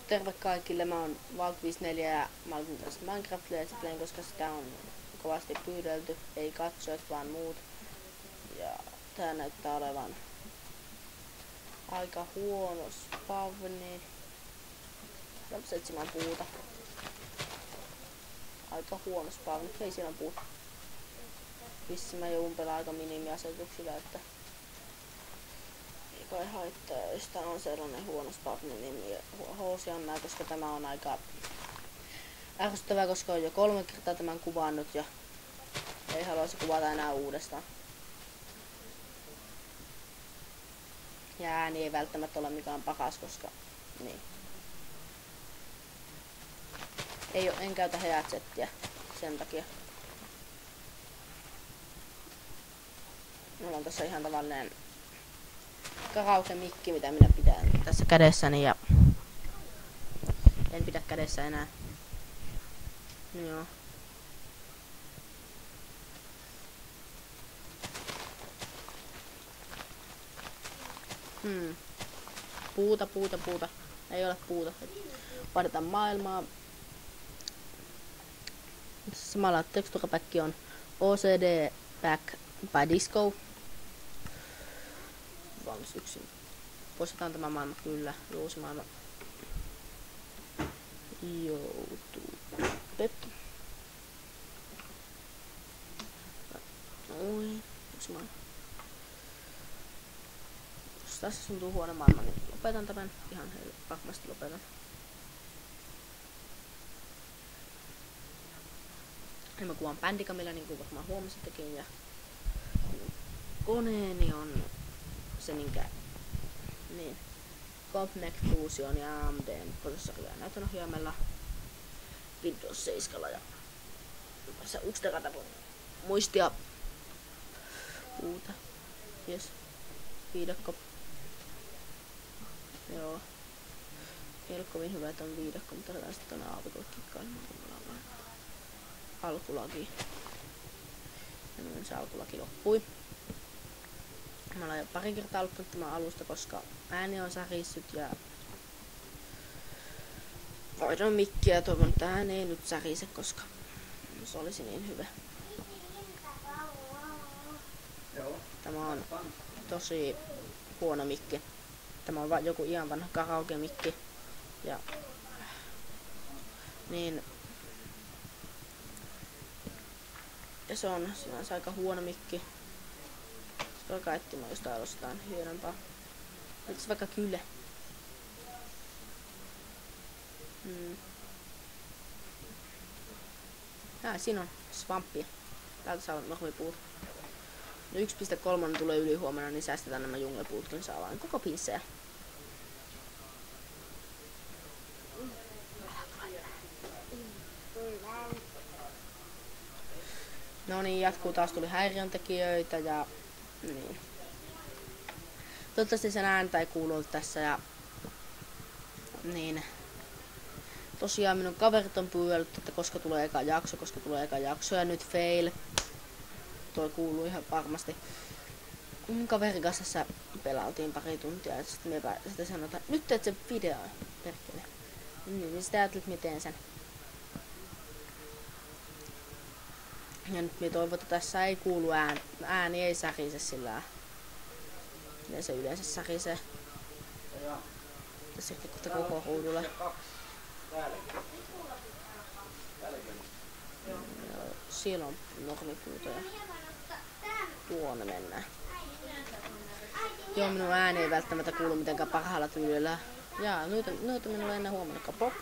Terve kaikille, mä oon Valk54 ja mä aloitin tässä Minecraft Let's Playn, koska sitä on kovasti pyydelty, ei katsojat vaan muut. Ja tää näyttää olevan aika huono spawni. Läps etsimään puuta. Aika huono spawni, ei siellä on puuta. Vissi mä joudun pelaa aika minimiasetuksilla, että ei kai haittaa, jos tää on sellainen huono spawni, niin hoosiannaa, koska tämä on aika ärsyttävää, koska on jo 3 kertaa tämän kuvannut ja ei haluaisi kuvata enää uudestaan. Ja ääni ei välttämättä ole mikään pakas, koska niin. En käytä headsettiä sen takia. Mulla on tossa ihan tavallinen karaoke-mikki, mitä minä pidän tässä kädessäni ja en pidä kädessä enää. Joo. Puuta. Ei ole puuta. Vaihdetaan maailmaa. Samalla teksturapäkki on OCD Back by Disco. Valmis yksin. Poistetaan tämä maailma kyllä. Uusi maailma. Joutuu. Pep. Oi. Uusi maailma. Jos tässä tuntuu huono maailma, niin lopetan tämän. Ihan varmasti lopetan. Ja mä kuvaan bändikamilla, niin kuin varmaan huomasittekin. Ja koneeni on se minkä niin Compact Fusion ja AMD prosessorilla ja näytönohjaimella Windows 7 ja tässä 1 teratapun muistia puuta. Jes. Viidakko. Joo. Ei ole kovin hyvä, että on viidakko, mutta tätä sitten on aavikolla kikkailemaan, kun mulla on alkulaki. Ja minun se alkulaki loppui. Mä olen jo pari kertaa aloittanut tämän alusta, koska ääni on särissyt ja vaihdoin mikkiä ja toivon, että ääni ei nyt särise, koska se olisi niin hyvä. Tämä on tosi huono mikki. Tämä on joku ihan vanha karaoke-mikki. Ja niin. Ja se on sinänsä aika huono mikki. Se alkaa etsimään jostain jostain hienompaa. Nyt se vaikka kyllä. Siinä on svampia. Täältä saa normipuut. No 1.3 tulee yli huomenna, niin säästetään nämä junglepuutkin, saa vaan koko pinssejä. No niin, jatkuu, taas tuli häiriöntekijöitä ja niin. Toivottavasti sen ääntä ei kuulu tässä ja niin. Tosiaan minun kaverit on pyydellyt, että koska tulee eka jakso ja nyt fail. Tuo kuuluu ihan varmasti. Mun kaverin kanssa tässä pelailtiin pari tuntia ja sitten sanotaan, nyt teet sen video, perkele. Niin sitä ajattelit, että teen sen. Ja nyt me toivon, että tässä ei kuulu ääni ei särise sillä. Ja se yleensä särisee. Tässä kohta koko ruudulle. Siellä on normipuuta ja tuonne mennään. Joo, minun ääni ei välttämättä kuulu mitenkään parhaalla tyylillä. Jaa, noita minulla ei enää huomannutkaan. Pop.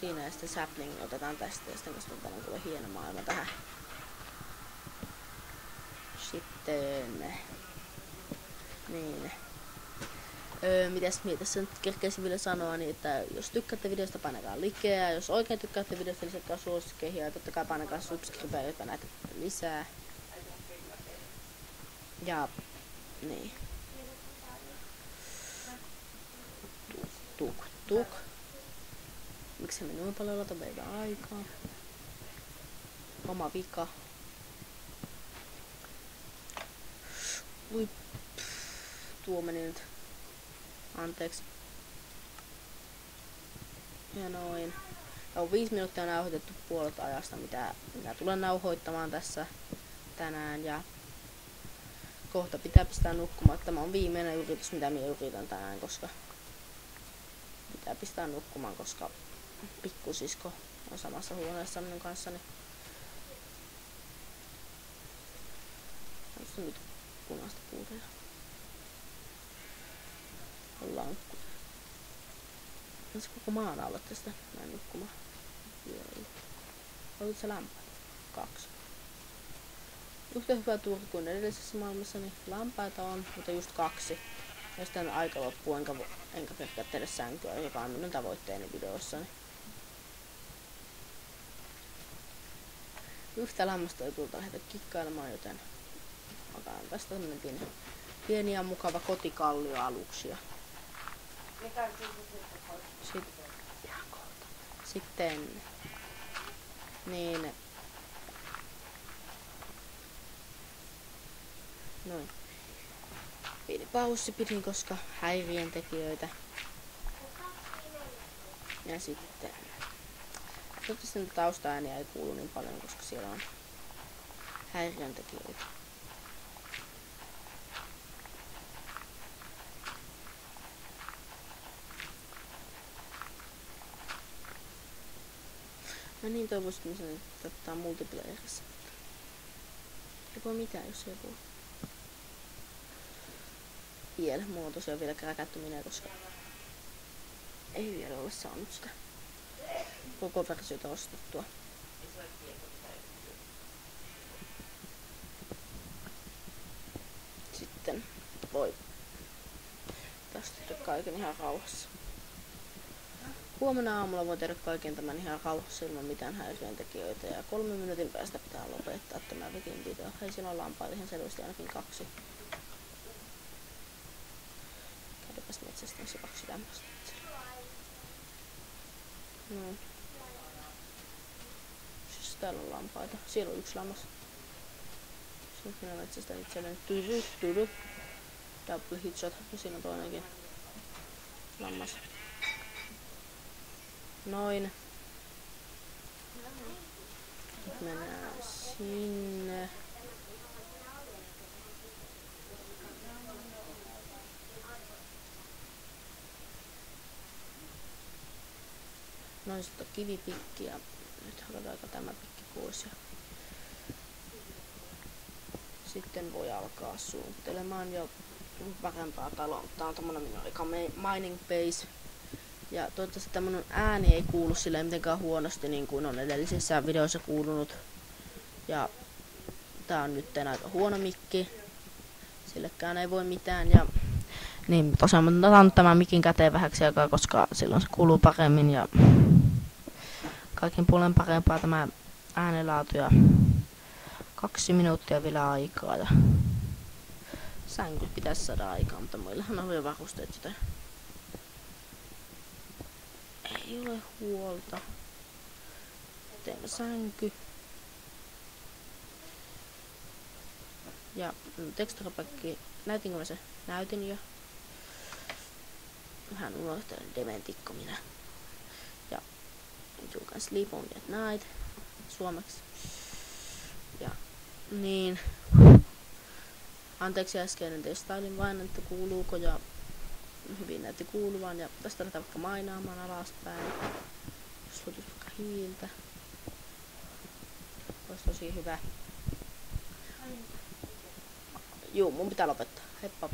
Siinä ja sitten sapling otetaan tästä ja sitten koska tänään tulee hieno maailma tähän. Sitten niin. Mitäs tässä nyt kerkeisin vielä sanoa, niin että jos tykkäätte videosta, painakaa likeä. Jos oikein tykkäätte videosta, lisätkää suosikkeihin ja totta kai painakaa subscribe, jotta näette lisää. Ja niin. Tuk. Miksi me noin paljon lata meitä aikaa? Oma vika. Ui, tuo meni nyt Anteeksi. Ja noin. Ja on 5 minuuttia nauhoitettu puolet ajasta, mitä tulen nauhoittamaan tässä tänään. Ja kohta pitää pistää nukkumaan. Tämä on viimeinen yritys, mitä minä yritän tänään, koska pitää pistää nukkumaan, koska pikkusisko on samassa huoneessa minun kanssani. Onko nyt punaista puuteja? Lankku. Onko koko maan alla tästä näin nukkumaan? Oletko se lampaita? 2. Yhtä hyvä tuuri kuin edellisessä maailmassa, niin lampaita on, mutta just 2. Ja sitten aika loppuu, enkä kerkeä tehdä sänkyä, joka on minun tavoitteeni videoissani. Yhtä lammasta ei tulta lähdetä kikkailemaan, joten otan tästä tämmönen pieni ja mukava kotikallio aluksi. Sitten niin noin. Pieni paussi pidin, koska häiriöntekijöitä. Ja sitten toivottavasti taustaääniä ei kuulu niin paljon, koska siellä on häiriöntekijöitä. Mä niin toivoisin, että ottaa multiplayerissa. Ei voi mitään, jos ei voi. Vielä. Mulla on tosiaan vielä kräkättyminen, koska ei vielä ole saanut sitä koko versiota ostettua. Sitten voi tästä tehdä kaiken ihan rauhassa. Huomenna aamulla voi tehdä kaiken tämän ihan rauhassa ilman mitään häiriöntekijöitä. Ja 3 minuutin päästä pitää lopettaa tämä vikin video. Hei, siinä on lampaita ihan selvästi ainakin 2. Käydäpäs metsästä se 2 lämmöstä. No. Siis täällä on lampaita. Siellä on 1 lammas. Sitten minä metsästän itselleni. Tudu. Double hitshot. Ja siinä on toinenkin lammas. Noin. Nyt mennään sinne. Noin sitten on kivipikki ja nyt hakataanko tämä pikki pois. Ja sitten voi alkaa suunnittelemaan jo parempaa taloa. Tää on tommonen mining base. Ja toivottavasti tämmönen ääni ei kuulu silleen mitenkään huonosti niin kuin on edellisissä videoissa kuulunut. Ja tää on nyt aika huono mikki. Sillekään ei voi mitään. Ja niin tosiaan mä otan tämän mikin käteen vähäksi aikaa, koska silloin se kuuluu paremmin ja kaikin puolen parempaa tämä äänenlaatu. Ja 2 minuuttia vielä aikaa ja sänky pitäisi saada aikaa, mutta muillahan on jo varusteet, joten ei ole huolta. Teemme sänky. Ja teksturapäkki, näytinkö mä se? Näytin jo. Vähän unohtanut dementikko minä. Ja you can sleep on at night. Suomeksi. Ja niin. Anteeksi äskeinen testailin vain, että kuuluuko ja hyvin näytti kuuluvan. Ja tästä lähdetään vaikka mainaamaan alaspäin. Jos luotus vaikka hiiltä. Olisi tosi hyvä. Juu, mun pitää lopettaa. Heippa.